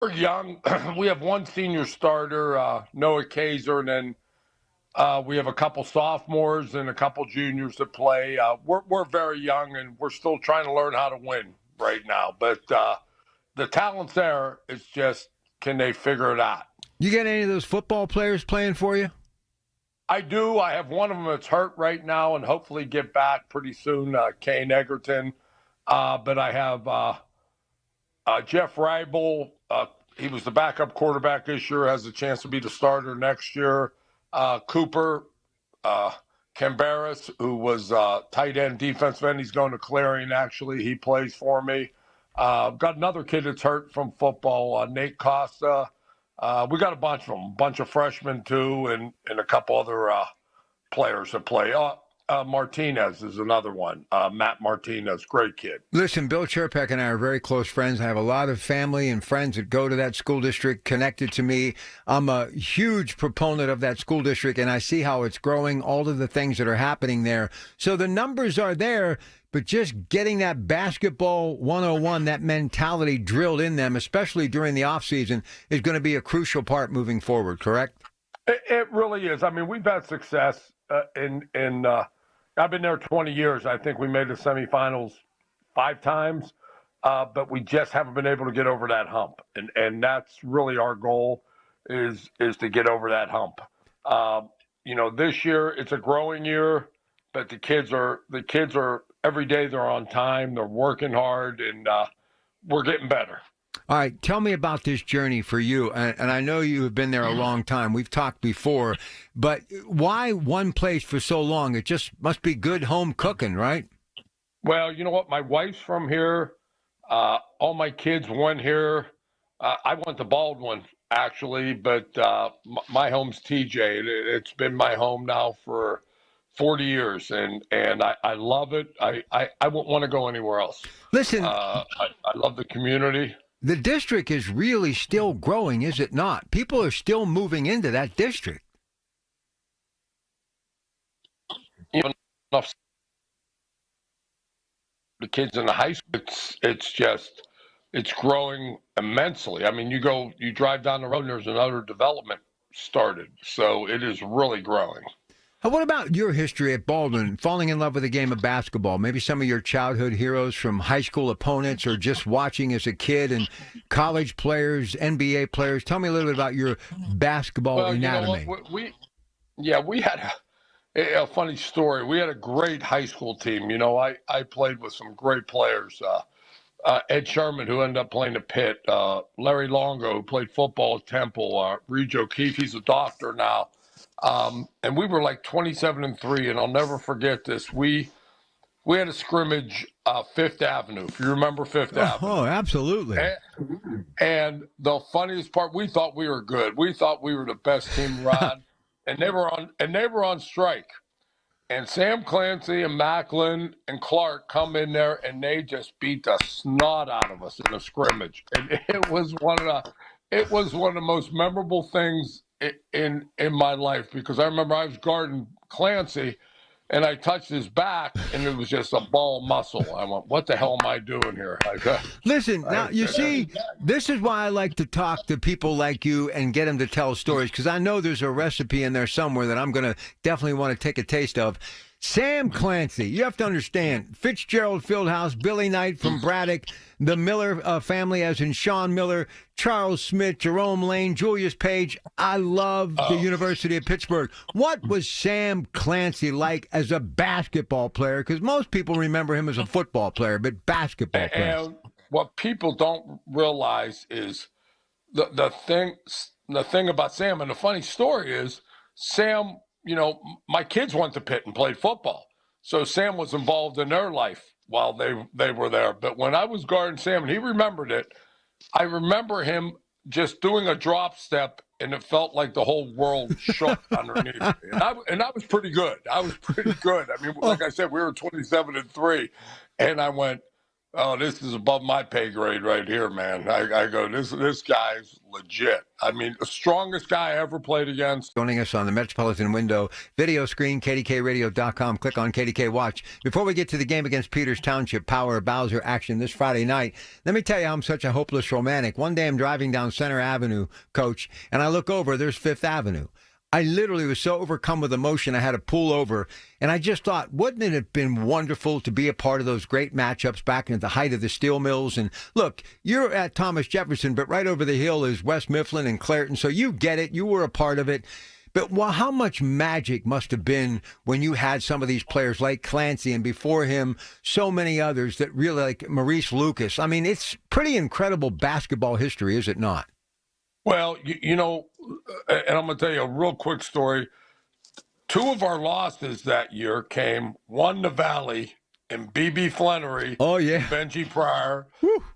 We're young. We have one senior starter, Noah Kaiser, and then we have a couple sophomores and a couple juniors that play. We're very young, and we're still trying to learn how to win right now. But the talent's there. It's just, can they figure it out? You get any of those football players playing for you? I do. I have one of them that's hurt right now and hopefully get back pretty soon, Kane Egerton. But I have Jeff Reibel. He was the backup quarterback this year, has a chance to be the starter next year. Cooper Cambaris, who was tight end, defensive end. He's going to Clarion, actually. He plays for me. Got another kid that's hurt from football, Nate Costa. We got a bunch of them, a bunch of freshmen too, and a couple other players that play. Martinez is another one. Matt Martinez, great kid. Listen, Bill Cherpek and I are very close friends. I have a lot of family and friends that go to that school district connected to me. I'm a huge proponent of that school district, and I see how it's growing, all of the things that are happening there. So the numbers are there, but just getting that basketball 101, that mentality drilled in them, especially during the offseason, is going to be a crucial part moving forward, correct? It really is. I mean, we've had success in I've been there 20 years. I think we made the semifinals 5 times, but we just haven't been able to get over that hump. And that's really our goal is to get over that hump. This year it's a growing year, but the kids are every day they're on time, they're working hard, and we're getting better. All right, tell me about this journey for you. And I know you have been there a long time. We've talked before, but why one place for so long? It just must be good home cooking, right? Well, you know what? My wife's from here. All my kids went here. I went to Baldwin, actually, but my home's TJ. It's been my home now for 40 years, and I love it. I wouldn't want to go anywhere else. Listen, I love the community. the district is really still growing, is it not? People are still moving into that district. Enough the kids in the high school. It's growing immensely. I mean, you drive down the road and there's another development started. So it is really growing. What about your history at Baldwin, falling in love with the game of basketball? Maybe some of your childhood heroes from high school opponents or just watching as a kid, and college players, NBA players. Tell me a little bit about your basketball anatomy. You know what? We had a funny story. We had a great high school team. I played with some great players. Ed Sherman, who ended up playing at Pitt. Larry Longo, who played football at Temple. Reed O'Keefe, he's a doctor now. And we were like 27-3, and I'll never forget this. We had a scrimmage Fifth Avenue, if you remember Fifth Avenue. Oh, absolutely. And the funniest part, we thought we were good. We thought we were the best team around, and they were on strike. And Sam Clancy and Macklin and Clark come in there, and they just beat the snot out of us in a scrimmage. And it was one of the most memorable things in my life, because I remember I was guarding Clancy and I touched his back and it was just a ball muscle. I went, what the hell am I doing here? Listen, now you see, this is why I like to talk to people like you and get them to tell stories, because I know there's a recipe in there somewhere that I'm going to definitely want to take a taste of. Sam Clancy, you have to understand, Fitzgerald Fieldhouse, Billy Knight from Braddock, the Miller family, as in Sean Miller, Charles Smith, Jerome Lane, Julius Page. I love the University of Pittsburgh. What was Sam Clancy like as a basketball player? Because most people remember him as a football player, but basketball player. And what people don't realize is the thing about Sam, and the funny story is, Sam, my kids went to Pitt and played football. So Sam was involved in their life while they were there. But when I was guarding Sam, and he remembered it, I remember him just doing a drop step, and it felt like the whole world shook underneath me. And I was pretty good. I mean, like I said, we were 27-3. And I went, Oh, this is above my pay grade right here, man. I go, this guy's legit. I mean, the strongest guy I ever played against. Joining us on the Metropolitan Window video screen, kdkradio.com. Click on KDK Watch. Before we get to the game against Peters Township, Power Bowser action this Friday night, let me tell you how I'm such a hopeless romantic. One day I'm driving down Center Avenue, Coach, and I look over, there's Fifth Avenue. I literally was so overcome with emotion, I had to pull over. And I just thought, wouldn't it have been wonderful to be a part of those great matchups back at the height of the steel mills? And look, you're at Thomas Jefferson, but right over the hill is West Mifflin and Clairton. So you get it. You were a part of it. But how much magic must have been when you had some of these players like Clancy and before him, so many others that really, like Maurice Lucas. I mean, it's pretty incredible basketball history, is it not? Well, you know, and I'm going to tell you a real quick story. Two of our losses that year came, one to Valley and B.B. Flannery, oh yeah, Benji Pryor,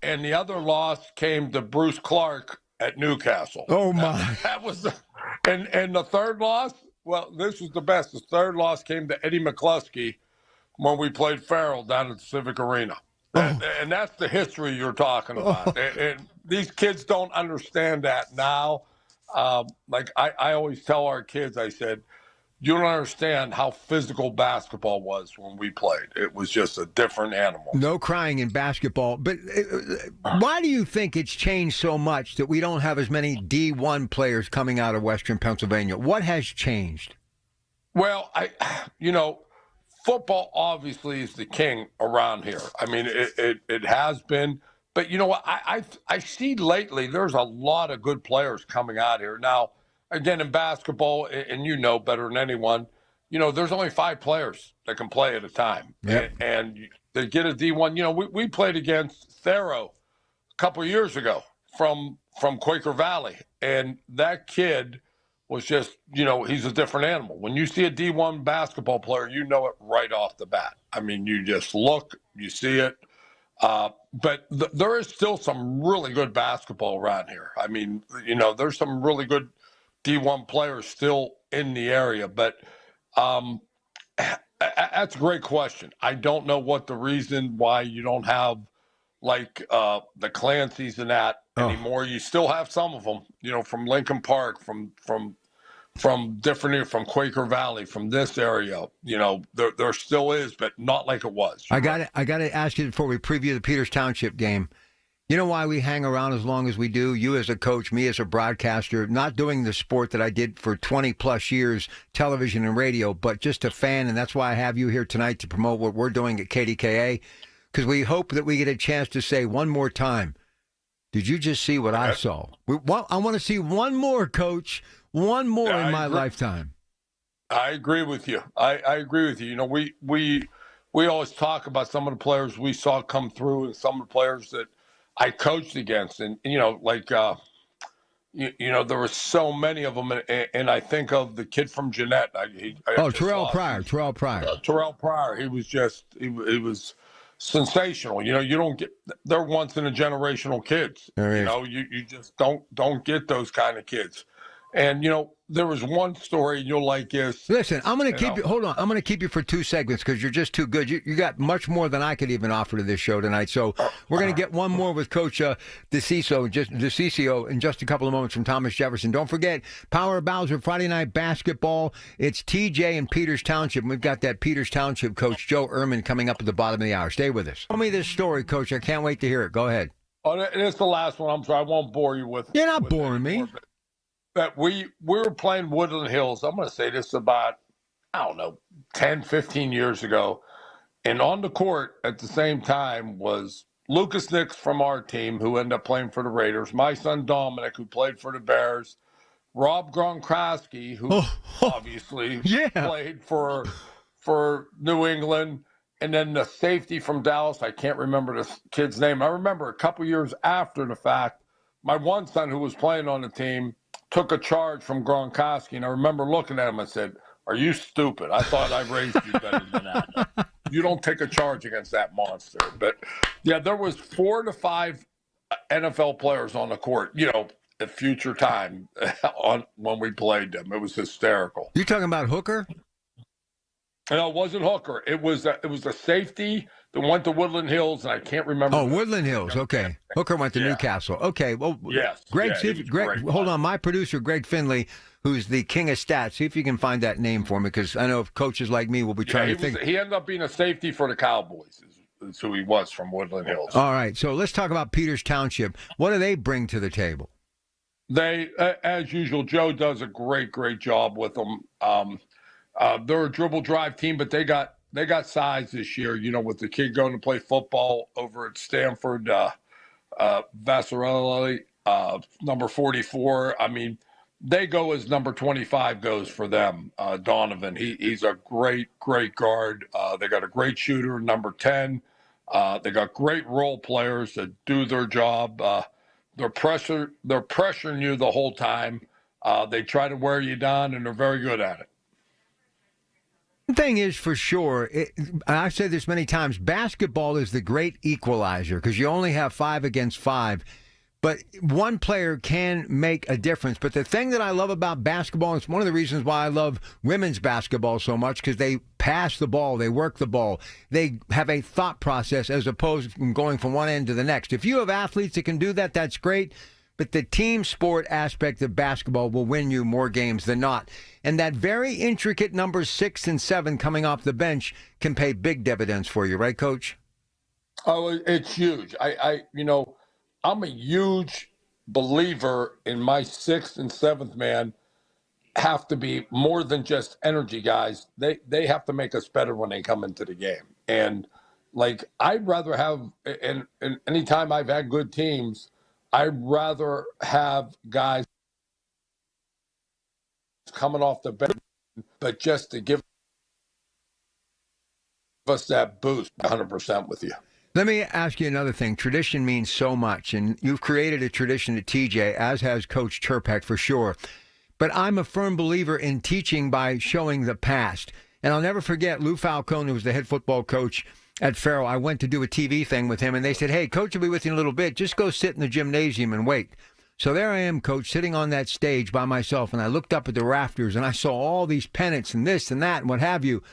and the other loss came to Bruce Clark at Newcastle. Oh my! That was and the third loss. Well, this was the best. The third loss came to Eddie McCluskey when we played Farrell down at the Civic Arena. And that's the history you're talking about. And these kids don't understand that now. Like I always tell our kids, I said, you don't understand how physical basketball was when we played. It was just a different animal. No crying in basketball. But why do you think it's changed so much that we don't have as many D1 players coming out of Western Pennsylvania? What has changed? Well, football obviously is the king around here. I mean, it has been. But you know what? I see lately there's a lot of good players coming out here. Now, again, in basketball, and you know better than anyone, there's only 5 players that can play at a time. Yep. And they get a D1. We played against Thero a couple of years ago from Quaker Valley. And that kid was just, he's a different animal. When you see a D1 basketball player, you know it right off the bat. I mean, you just look, you see it. But there is still some really good basketball around here. I mean, there's some really good D1 players still in the area. But that's a great question. I don't know what the reason why you don't have like the Clancy's and that anymore. You still have some of them, from Lincoln Park, from different, from Quaker Valley, from this area, there still is, but not like it was. I got to ask you before we preview the Peters Township game. You know why we hang around as long as we do? You as a coach, me as a broadcaster, not doing the sport that I did for 20 plus years, television and radio, but just a fan. And that's why I have you here tonight to promote what we're doing at KDKA, because we hope that we get a chance to say one more time, did you just see what I saw? I want to see one more, Coach. One more in my lifetime. I agree with you. I agree with you. We always talk about some of the players we saw come through and some of the players that I coached against. And, there were so many of them. And I think of the kid from Jeanette. Terrell Pryor. Terrell Pryor. He was just, he was sensational. You don't get, they're once in a generational kids. You just don't get those kind of kids. And, there was one story you'll like this. Listen, I'm going to keep you. Hold on. I'm going to keep you for 2 segments because you're just too good. You got much more than I could even offer to this show tonight. So we're going to get one more with Coach DiCicco in just a couple of moments from Thomas Jefferson. Don't forget, Power Bowser Friday night basketball. It's TJ and Peters Township. And we've got that Peters Township coach, Joe Ehrman, coming up at the bottom of the hour. Stay with us. Tell me this story, Coach. I can't wait to hear it. Go ahead. Oh, and it's the last one. I'm sorry. I won't bore you with it. You're not boring me. But we were playing Woodland Hills. I'm going to say this about, 10, 15 years ago. And on the court at the same time was Lucas Nix from our team, who ended up playing for the Raiders, my son Dominic, who played for the Bears, Rob Gronkowski, who obviously played for New England, and then the safety from Dallas. I can't remember the kid's name. I remember a couple years after the fact, my one son who was playing on the team took a charge from Gronkowski, and I remember looking at him and said, "Are you stupid? I thought I raised you better than that. You don't take a charge against that monster." But, yeah, there was 4 to 5 NFL players on the court, at future time when we played them. It was hysterical. You talking about Hooker? No, it wasn't Hooker. It was a safety went to Woodland Hills, and I can't remember. Oh, Woodland Hills. Okay. Hooker went to Newcastle. Okay. Well, yes. Greg, Yeah, Greg, hold on. My producer, Greg Finley, who's the king of stats. See if you can find that name for me, because I know if coaches like me will be trying to think. He ended up being a safety for the Cowboys. Is who he was, from Woodland Hills. All right. So let's talk about Peters Township. What do they bring to the table? They, as usual, Joe does a great job with them. They're a dribble drive team, but they got size this year. You know, with the kid going to play football over at Stanford, Vassarelli, number 44. I mean, they go as number 25 goes for them. Donovan, he's a great guard. They got a great shooter, number 10. They got great role players that do their job. They're pressuring you the whole time. They try to wear you down, and they're very good at it. The thing is, for sure, I've said this many times, basketball is the great equalizer because you only have 5 against 5. But one player can make a difference. But the thing that I love about basketball, and it's one of the reasons why I love women's basketball so much, because they pass the ball, they work the ball, they have a thought process as opposed to going from one end to the next. If you have athletes that can do that, that's great. But the team sport aspect of basketball will win you more games than not. And that very intricate numbers 6 and 7 coming off the bench can pay big dividends for you, right, Coach? Oh, it's huge. I'm a huge believer in my 6th and 7th man have to be more than just energy guys. They have to make us better when they come into the game. And like, I'd rather have, and anytime I've had good teams, I'd rather have guys coming off the bench, but just to give us that boost, 100% with you. Let me ask you another thing. Tradition means so much, and you've created a tradition at TJ, as has Coach Turpek for sure. But I'm a firm believer in teaching by showing the past. And I'll never forget Lou Falcone, who was the head football coach at Farrell. I went to do a TV thing with him, and they said, hey, Coach will be with you in a little bit. Just go sit in the gymnasium and wait. So there I am, Coach, sitting on that stage by myself, and I looked up at the rafters, and I saw all these pennants and this and that and what have you.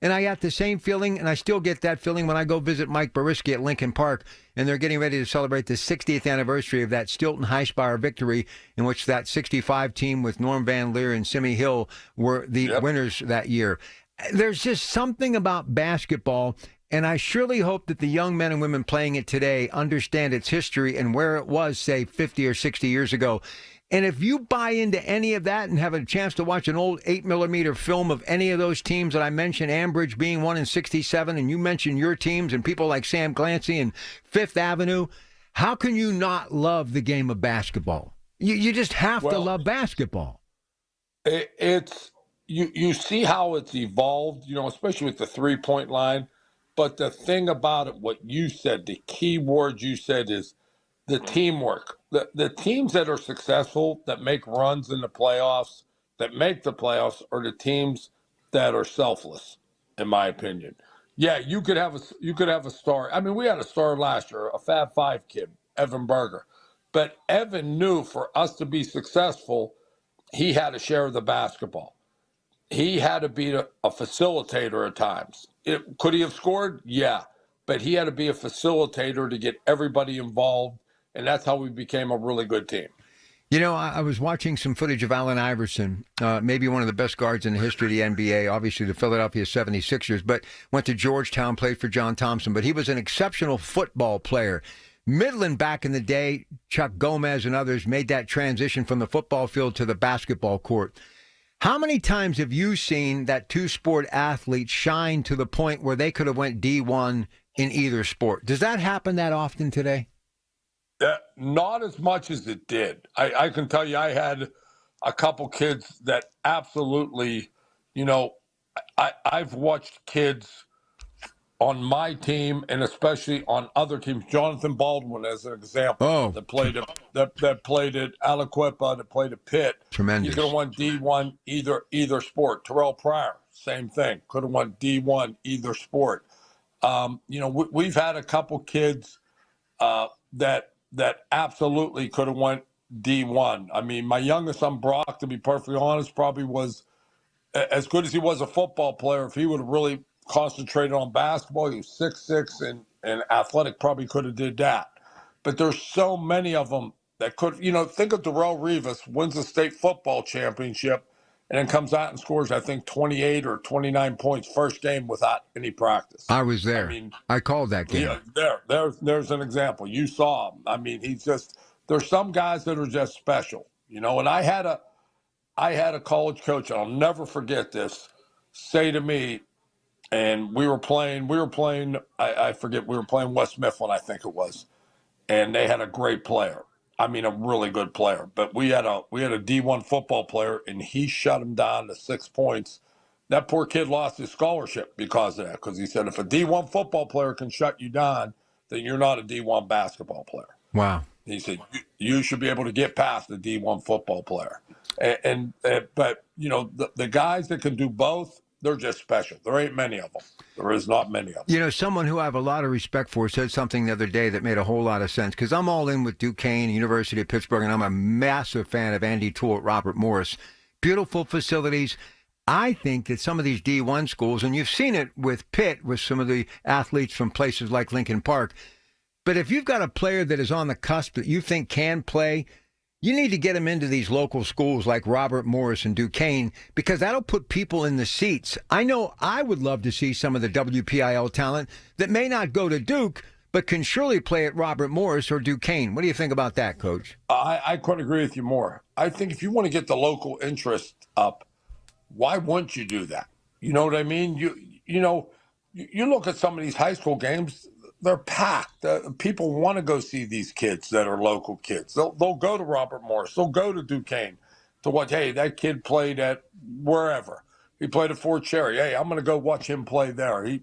And I got the same feeling, and I still get that feeling when I go visit Mike Boriski at Lincoln Park, and they're getting ready to celebrate the 60th anniversary of that Stilton Highspire victory, in which that 65 team with Norm Van Leer and Simi Hill were the winners that year. There's just something about basketball, and I surely hope that the young men and women playing it today understand its history and where it was, say, 50 or 60 years ago. And if you buy into any of that and have a chance to watch an old 8mm film of any of those teams that I mentioned, Ambridge being one in 67, and you mentioned your teams and people like Sam Clancy and Fifth Avenue, how can you not love the game of basketball? You just have to love basketball. You see how it's evolved, especially with the three-point line. But the thing about it, what you said, the key word you said is the teamwork. The teams that are successful, that make runs in the playoffs, that make the playoffs, are the teams that are selfless, in my opinion. Yeah, you could have a star. I mean, we had a star last year, a Fab Five kid, Evan Berger. But Evan knew for us to be successful, he had to share the basketball. He had to be a facilitator at times. Could he have scored? Yeah. But he had to be a facilitator to get everybody involved. And that's how we became a really good team. I was watching some footage of Allen Iverson, maybe one of the best guards in the history of the NBA, obviously the Philadelphia 76ers, but went to Georgetown, played for John Thompson. But he was an exceptional football player. Midland back in the day, Chuck Gomez and others made that transition from the football field to the basketball court. How many times have you seen that two-sport athlete shine to the point where they could have went D1 in either sport? Does that happen that often today? Not as much as it did. I can tell you I had a couple kids that absolutely, I've watched kids on my team and especially on other teams. Jonathan Baldwin, as an example, that played at Aliquippa, that played at Pitt. Tremendous. You could have won D1 either sport. Terrell Pryor, same thing. Could have won D1 either sport. We've had a couple kids that absolutely could have went D1. I mean, my youngest son, Brock, to be perfectly honest, probably was as good as he was a football player. If he would have really concentrated on basketball. He was 6'6", and athletic, probably could have did that. But there's so many of them that could, think of Darrelle Revis, wins the state football championship, and then comes out and scores, I think, 28 or 29 points first game without any practice. I was there. I mean, I called that game. Yeah, there's an example. You saw him. I mean, there's some guys that are just special, and I had a college coach, and I'll never forget this, say to me, and we were playing, I forget, we were playing West Mifflin, I think it was, and they had a great player. I mean, a really good player. But we had a D1 football player, and he shut him down to 6 points. That poor kid lost his scholarship because of that, because he said, if a D1 football player can shut you down, then you're not a D1 basketball player. Wow. He said, you should be able to get past the D1 football player. But, the guys that can do both, they're just special. There ain't many of them. There is not many of them. Someone who I have a lot of respect for said something the other day that made a whole lot of sense, because I'm all in with Duquesne, University of Pittsburgh, and I'm a massive fan of Andy Toole at Robert Morris. Beautiful facilities. I think that some of these D1 schools, and you've seen it with Pitt, with some of the athletes from places like Lincoln Park, but if you've got a player that is on the cusp that you think can play, you need to get them into these local schools like Robert Morris and Duquesne, because that'll put people in the seats. I know I would love to see some of the WPIL talent that may not go to Duke, but can surely play at Robert Morris or Duquesne. What do you think about that, Coach? I couldn't agree with you more. I think if you want to get the local interest up, why wouldn't you do that? You know what I mean? You look at some of these high school games, they're packed. People want to go see these kids that are local kids. They'll go to Robert Morris. They'll go to Duquesne to watch. Hey, that kid played at wherever. He played at Fort Cherry. Hey, I'm going to go watch him play there. He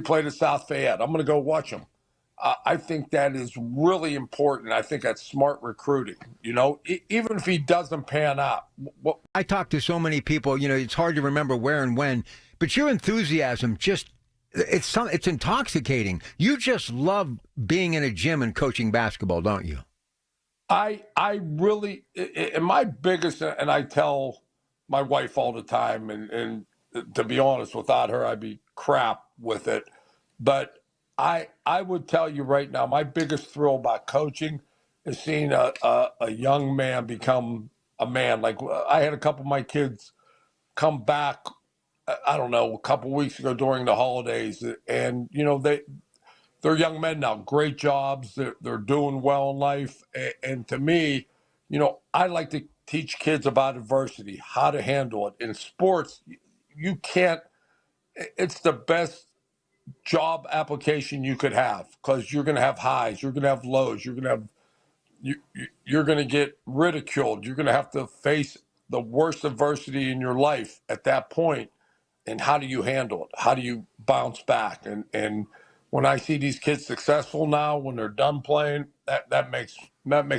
played at South Fayette. I'm going to go watch him. I think that is really important. I think that's smart recruiting. Even if he doesn't pan out. I talk to so many people. It's hard to remember where and when, but your enthusiasm just. It's intoxicating. You just love being in a gym and coaching basketball, don't you? I really, and my biggest, and I tell my wife all the time, and to be honest, without her, I'd be crap with it. But I would tell you right now, my biggest thrill about coaching is seeing a young man become a man. Like, I had a couple of my kids come back, I don't know, a couple weeks ago during the holidays, and they're young men now, great jobs, they're doing well in life, and to me, I like to teach kids about adversity, how to handle it. In sports, you can't. It's the best job application you could have, because you're going to have highs, you're going to have lows, you're going to get ridiculed, you're going to have to face the worst adversity in your life at that point. And how do you handle it? How do you bounce back? And when I see these kids successful now, when they're done playing, that makes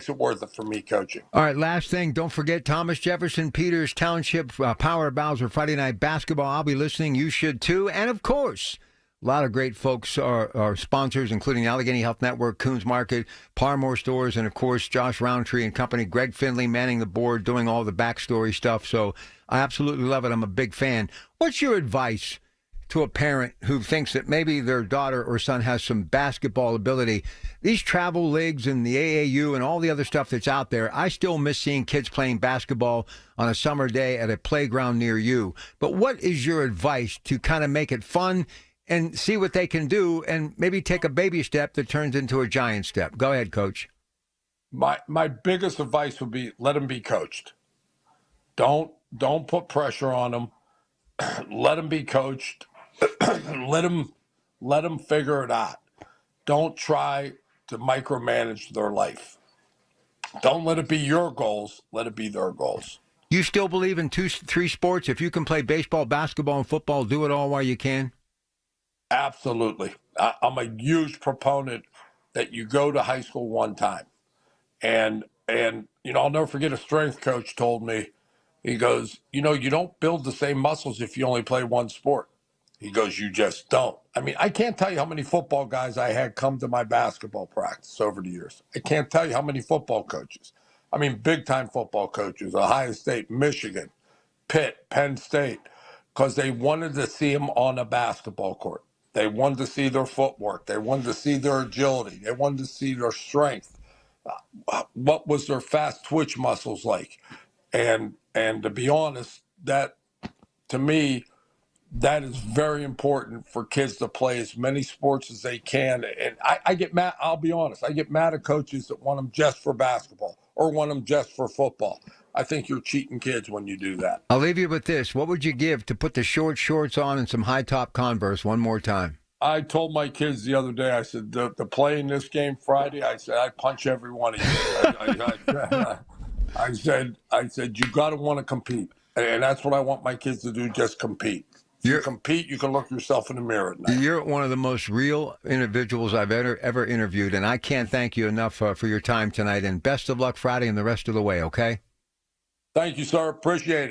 it worth it for me coaching. All right, last thing. Don't forget Thomas Jefferson, Peters Township, Power Bowser Friday Night Basketball. I'll be listening. You should too. And of course, a lot of great folks are sponsors, including Allegheny Health Network, Coons Market, Parmore Stores, and, of course, Josh Roundtree and company. Greg Finley manning the board, doing all the backstory stuff. So I absolutely love it. I'm a big fan. What's your advice to a parent who thinks that maybe their daughter or son has some basketball ability? These travel leagues and the AAU and all the other stuff that's out there, I still miss seeing kids playing basketball on a summer day at a playground near you. But what is your advice to kind of make it fun and see what they can do, and maybe take a baby step that turns into a giant step? Go ahead, Coach. My biggest advice would be, let them be coached. Don't put pressure on them. Let them be coached. let them figure it out. Don't try to micromanage their life. Don't let it be your goals. Let it be their goals. You still believe in 2-3 sports? If you can play baseball, basketball, and football, do it all while you can? Absolutely. I'm a huge proponent that you go to high school one time. And I'll never forget, a strength coach told me, he goes, you don't build the same muscles if you only play one sport. He goes, you just don't. I mean, I can't tell you how many football guys I had come to my basketball practice over the years. I can't tell you how many football coaches. I mean, big-time football coaches, Ohio State, Michigan, Pitt, Penn State, because they wanted to see them on a basketball court. They wanted to see their footwork. They wanted to see their agility. They wanted to see their strength. What was their fast twitch muscles like? And to be honest, that to me, that is very important for kids to play as many sports as they can. And I get mad. I'll be honest. I get mad at coaches that want them just for basketball or want them just for football. I think you're cheating kids when you do that. I'll leave you with this. What would you give to put the short shorts on and some high top Converse one more time? I told my kids the other day, I said, to play in this game Friday, I said, I punch every one of you. I said, you got to want to compete. And that's what I want my kids to do, just compete. If you compete, you can look yourself in the mirror at night. You're one of the most real individuals I've ever interviewed, and I can't thank you enough for your time tonight. And best of luck Friday and the rest of the way, okay? Thank you, sir. Appreciate it.